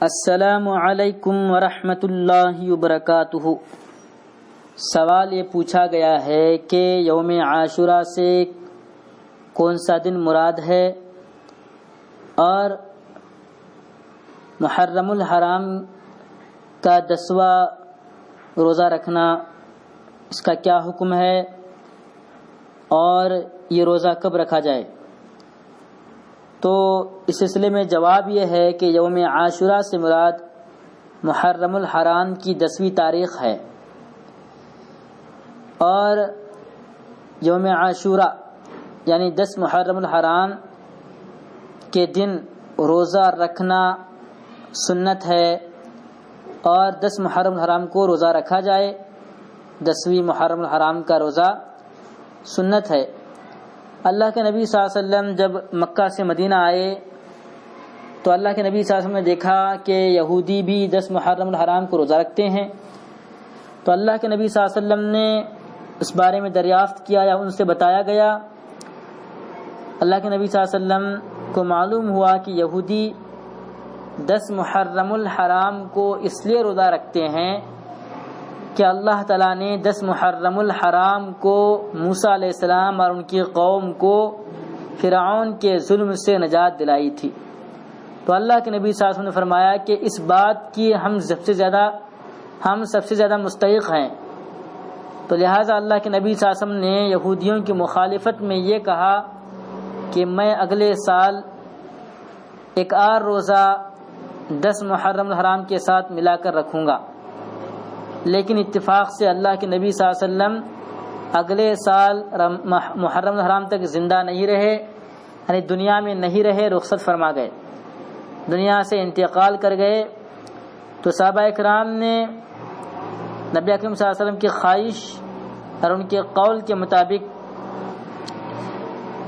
السلام علیکم ورحمۃ اللہ وبرکاتہ۔ سوال یہ پوچھا گیا ہے کہ یوم عاشوراء سے کون سا دن مراد ہے اور محرم الحرام کا 10واں روزہ رکھنا اس کا کیا حکم ہے اور یہ روزہ کب رکھا جائے؟ تو اس سلسلے میں جواب یہ ہے کہ یوم عاشوراء سے مراد محرم الحرام کی 10ویں تاریخ ہے، اور یوم عاشوراء یعنی 10 محرم الحرام کے دن روزہ رکھنا سنت ہے، اور 10 محرم الحرام کو روزہ رکھا جائے۔ 10ویں محرم الحرام کا روزہ سنت ہے۔ اللہ کے نبی صلی اللہ علیہ وسلم جب مکہ سے مدینہ آئے تو اللہ کے نبی صلی اللہ علیہ وسلم نے دیکھا کہ یہودی بھی 10 محرم الحرام کو روزہ رکھتے ہیں، تو اللہ کے نبی صلی اللہ علیہ وسلم نے اس بارے میں دریافت کیا یا ان سے بتایا گیا۔ اللہ کے نبی صلی اللہ علیہ وسلم کو معلوم ہوا کہ یہودی 10 محرم الحرام کو اس لیے روزہ رکھتے ہیں کہ اللہ تعالیٰ نے 10 محرم الحرام کو موسیٰ علیہ السلام اور ان کی قوم کو فرعون کے ظلم سے نجات دلائی تھی۔ تو اللہ کے نبی صلی اللہ علیہ وسلم نے فرمایا کہ اس بات کی ہم سب سے زیادہ مستحق ہیں، تو لہٰذا اللہ کے نبی صلی اللہ علیہ وسلم نے یہودیوں کی مخالفت میں یہ کہا کہ میں اگلے سال ایک اور روزہ 10 محرم الحرام کے ساتھ ملا کر رکھوں گا، لیکن اتفاق سے اللہ کے نبی صلی اللہ علیہ وسلم اگلے سال محرم الحرام تک زندہ نہیں رہے، یعنی دنیا میں نہیں رہے، رخصت فرما گئے، دنیا سے انتقال کر گئے۔ تو صحابہ اکرام نے نبی اکرم صلی اللہ علیہ وسلم کی خواہش اور ان کے قول کے مطابق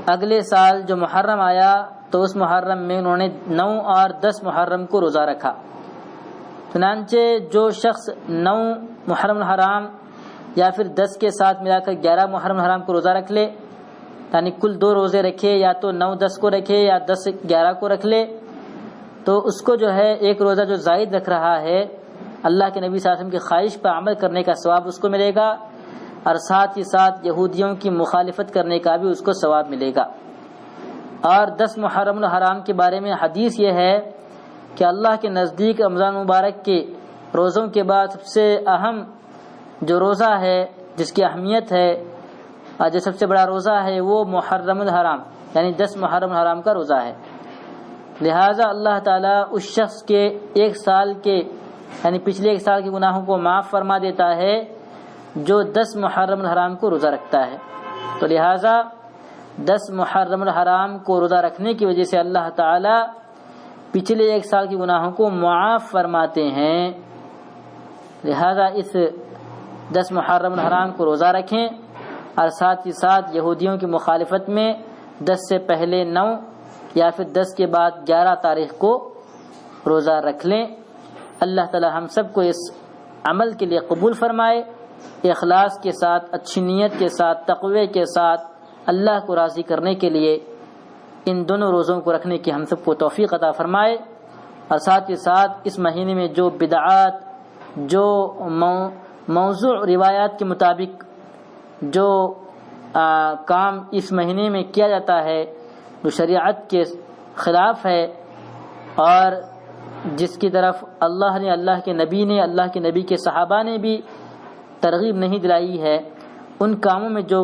اگلے سال جو محرم آیا تو اس محرم میں انہوں نے 9 اور 10 محرم کو روزہ رکھا۔ چنانچہ جو شخص 9 محرم الحرام یا پھر 10 کے ساتھ ملا کر 11 محرم الحرام کو روزہ رکھ لے، یعنی کل 2 روزے رکھے، یا تو 9-10 کو رکھے یا 10-11 کو رکھ لے، تو اس کو جو ہے ایک روزہ جو زائد رکھ رہا ہے اللہ کے نبی صلی اللہ علیہ وسلم کی خواہش پر عمل کرنے کا ثواب اس کو ملے گا، اور ساتھ ہی ساتھ یہودیوں کی مخالفت کرنے کا بھی اس کو ثواب ملے گا۔ اور 10 محرم الحرام کے بارے میں حدیث یہ ہے کہ اللہ کے نزدیک رمضان مبارک کے روزوں کے بعد سب سے اہم جو روزہ ہے، جس کی اہمیت ہے اور جو سب سے بڑا روزہ ہے، وہ محرم الحرام یعنی 10 محرم الحرام کا روزہ ہے۔ لہٰذا اللہ تعالیٰ اس شخص کے ایک سال کے یعنی پچھلے ایک سال کے گناہوں کو معاف فرما دیتا ہے جو 10 محرم الحرام کو روزہ رکھتا ہے۔ تو لہٰذا 10 محرم الحرام کو روزہ رکھنے کی وجہ سے اللہ تعالیٰ پچھلے ایک سال کے گناہوں کو معاف فرماتے ہیں۔ لہذا اس 10 محرم الحرام کو روزہ رکھیں، اور ساتھ ہی ساتھ یہودیوں کی مخالفت میں 10 سے پہلے 9 یا پھر 10 کے بعد 11 تاریخ کو روزہ رکھ لیں۔ اللہ تعالی ہم سب کو اس عمل کے لیے قبول فرمائے، اخلاص کے ساتھ، اچھی نیت کے ساتھ، تقوی کے ساتھ اللہ کو راضی کرنے کے لیے ان دونوں روزوں کو رکھنے کی ہم سب کو توفیق عطا فرمائے، اور ساتھ ہی ساتھ اس مہینے میں جو بدعات، جو موضوع روایات کے مطابق جو کام اس مہینے میں کیا جاتا ہے جو شریعت کے خلاف ہے اور جس کی طرف اللہ نے، اللہ کے نبی نے، اللہ کے نبی کے صحابہ نے بھی ترغیب نہیں دلائی ہے، ان کاموں میں جو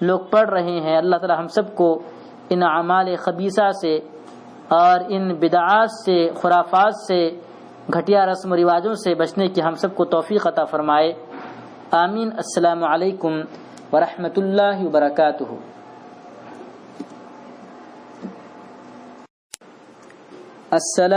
لوگ پڑھ رہے ہیں، اللہ تعالی ہم سب کو ان اعمال خبیثہ سے اور ان بدعات سے، خرافات سے، گھٹیا رسم و رواجوں سے بچنے کی ہم سب کو توفیق عطا فرمائے۔ آمین۔ السلام علیکم ورحمۃ اللہ وبرکاتہ۔ السلام